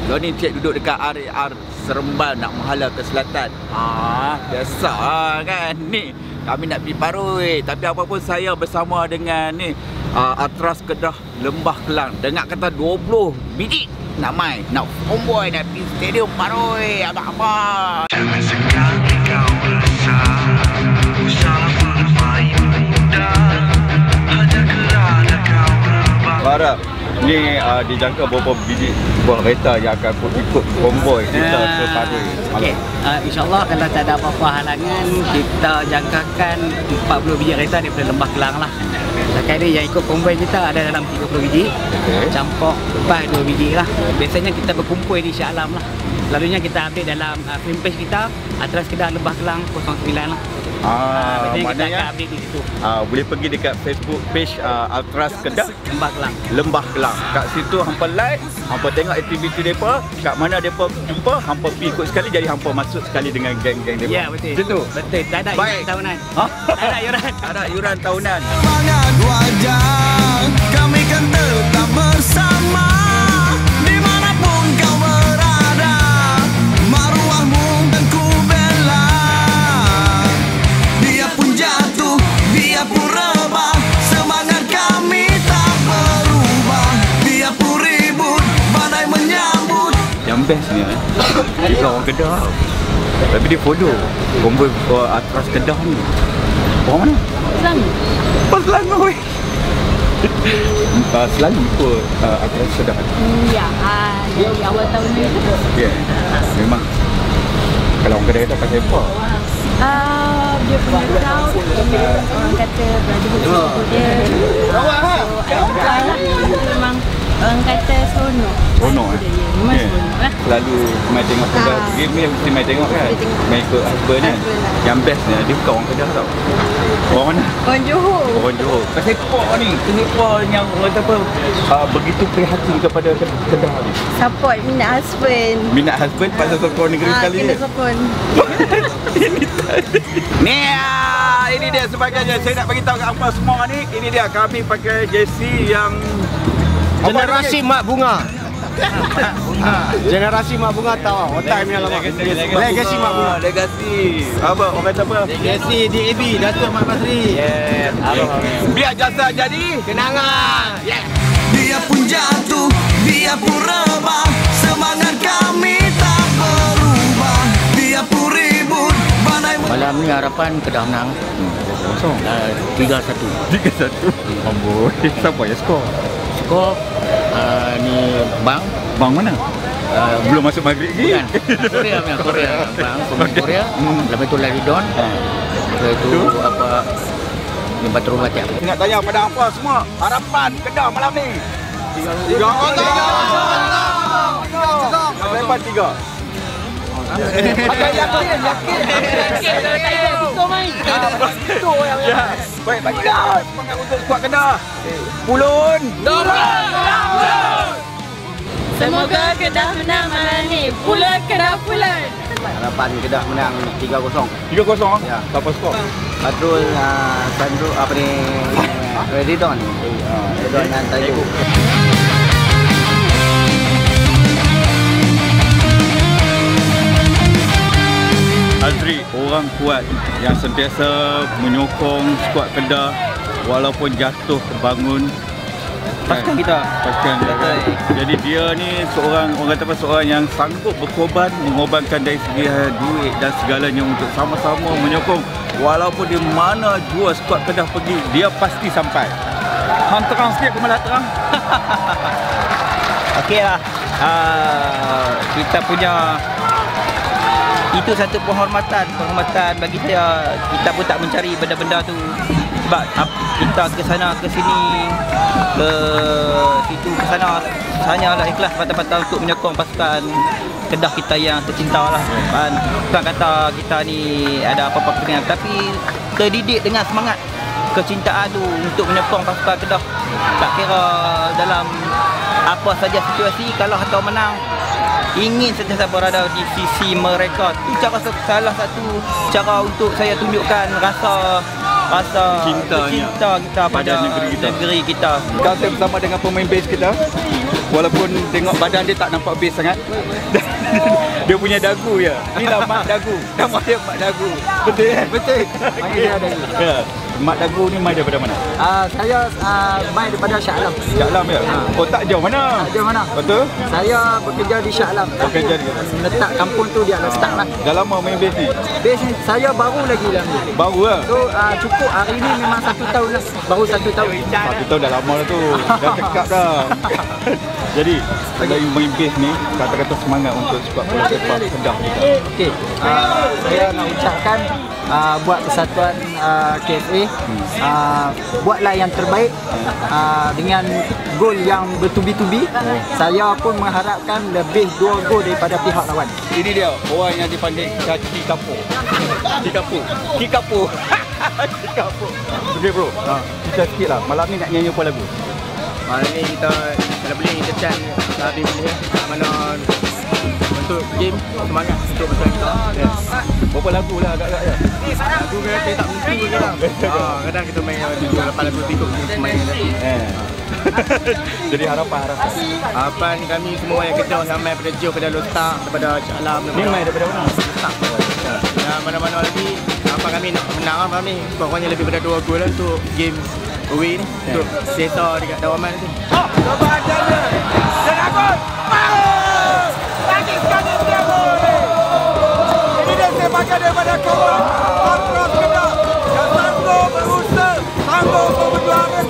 Johnny Cik duduk dekat RAR Seremban nak menghala ke selatan. Biasa kan ni. Kami nak pergi Paroi, tapi apa pun saya bersama dengan ni Atras Kedah Lembah Kelang. Dengar kata 20 biji nak main, nak homeboy, nak pergi stadium Paroi, abang-abang. Jangan sekali kau rasa salah bermain muda hanya kerana kau rebah. Harap ni dijangka berapa biji buah kereta yang akan ikut konvoi kita ke Paroi. Okey, insyaAllah kalau tak ada apa-apa halangan, kita jangkakan 40 biji kereta daripada Lembah Kelang lah. Sekarang ni yang ikut konvoi kita ada dalam 30 biji, campur lepas 2 biji lah. Biasanya kita berkumpul di Shah Alam lah. Lalunya kita update dalam fanpage kita, Atras Kedah Lembah Kelang 09 lah. Maknanya kita update di situ. Boleh pergi dekat Facebook page Atras Kedah Lembah Kelang. Lembah Kelang. Kat situ hampa like, hampa tengok aktiviti depa, kat mana depa jumpa, hampa pergi ikut sekali, jadi hampa masuk sekali dengan geng-geng depa. Ya, betul. Betul. Betul. Tak ada iuran tahunan. Tak ada iuran. Tak ada iuran tahunan. Semangat wajah, kami kan tetap bersama dimanapun kau berada. Maruahmu dan ku bela. Biarpun jatuh, biarpun rebah, semangat kami tak berubah. Biarpun ribut, badai menyambut. Yang bestnya dia orang Kedah. Tapi dia follow konvoi Atras Kedah ni. Orang mana? Selangor. Pas Selangor weh. Selalu ikut Atras Kedah. Ya, dari awal tahun ni tu. Ya. Memang kalau orang Kedah kata pasal apa? Dia punya crowd, orang kata belajar dia. Memang orang kata seronok. Seronok Memang seronok lah. Selalu main tengok Kedah. Dia mesti main tengok kan. Main ikut husband kan. Yang bestnya dia bukan orang Kedah tau. Orang mana? Orang Johor. Orang Johor. Pasal apa ni? Kenapa yang orang kata begitu prihatin kepada Kedah ni? Support minat husband. Minat husband pasal sokong negeri sekali Kena ni. sokong. Ni ini dia sebagainya. Saya nak bagi tahu kat hangpa semua ni, ini dia kami pakai jersey yang Generasi Mak Bunga. Generasi Mak Bunga tahu otak ni alamak. Legasi Mak Bunga. Legasi. Apa orang kata apa? Legasi DAB Datuk Mak Basri. Yes. Biar jasa jadi Kenangan. yes. Biarpun jatuh, biarpun rebah, semangat kami tak berubah. Biarpun ribut, badai Malam ni harapan Kedah menang. 3-1. 3-1. Amboi. Siapa yang skor? Skor ni Bang. Bang mana? Belum masuk maghrib lagi. Bukan. Korea punya, Korea. Bang pemain Korea. Lepas tu Laridon. Lepas tu apa ni Batrul Watiak. Nak tanya pada apa semua, harapan Kedah malam ni? 3-0. Lepas 3. Yakin. Betul main. Betul yang. Baik, bagilah semangat untuk skuad Kedah. Pulun. Semoga Kedah menang malam ni. Pulut Kedah pulut. Harapan Kedah menang 3-0. 3-0. Ya. Siapa skor? Patrol Sandro apa ni? Redon. Redon dan Tayu. Azri, orang kuat yang sentiasa menyokong skuad Kedah walaupun jatuh terbangun. Pasukan kita. Pasukan kita. Jadi dia ni seorang, orang kata apa, seorang yang sanggup berkorban, mengorbankan dari segi duit dan segalanya untuk sama-sama menyokong. Walaupun di mana jua skuad Kedah pergi, dia pasti sampai. Hang terang sikit ke malah terang? Okey lah. Kita punya itu satu penghormatan bagi saya. Kita pun tak mencari benda-benda tu sebab kita ke sana ke sini ke situ ke sana hanyalah ikhlas mata-mata untuk menyokong pasukan Kedah kita yang tercinta lah kan. Bukan kata kita ni ada apa-apa kepentingan, tapi terdidik dengan semangat kecintaan tu untuk menyokong pasukan Kedah. Tak kira dalam apa saja situasi, kalah atau menang, ingin sentiasa berada di sisi mereka. Itu salah satu cara untuk saya tunjukkan rasa cinta kita pada negeri kita. Kita bersama dengan pemain base kita. Walaupun tengok badan dia tak nampak base sangat. Dia punya dagu je. Ni dah mak dagu. Nama dia mak dagu. Betul kan? Betul. Panggil dia ada. Ya. Mak dagu ni mai daripada mana? Saya main daripada Shah Alam. Shah Alam ya? Oh tak jauh mana? Tak jauh mana? Betul? Saya bekerja di Shah Alam. Bekerja di letak kampung tu dia letak lah. Dah lama main base ni? Base ni saya baru lagi dalam ni. Baru lah? So cukup hari ni memang 1 tahun lah. Baru 1 tahun. 1 tahun dah lama dah tu. Dah cekap dah. Jadi, dari main base ni, kata-kata semangat untuk sepak bola sepak Kedah kita. Okey. Saya nak ucapkan buat persatuan KFA buatlah yang terbaik dengan gol yang bertubi-tubi. Saya pun mengharapkan lebih 2 gol daripada pihak lawan. Ini dia orang yang dipanggil kaki kapur. Kikapu. Kikapu. Kikapu. Okey bro. Kita sikit lah. Malam ni nak nyanyi apa lagu? Malam ni kita kalau boleh kita chan tim dia mana untuk game semangat untuk pasal kita. Berapa lagu lah agak-agak ya? Lagu kita tak menentu je lah. Kadang kita main 7-8 lagu tikuk kita main tadi. Jadi harapan. Harapan kami semua yang Kedah sampai daripada Johor, Kedah Lostak, daripada Shah Alam, Ni main daripada mana? Lostak. Dan mana-mana lagi harapan kami nak menang lah kami. Pokoknya lebih daripada 2 gol lah untuk game away ni. Untuk sesa dekat Dawaman nanti. Coba dia. Dan Agun. Lagi sekali dia gol. Ini dia sebagai daripada kawan Atras Kedah yang sanggup berusaha, sanggup memperjuangkan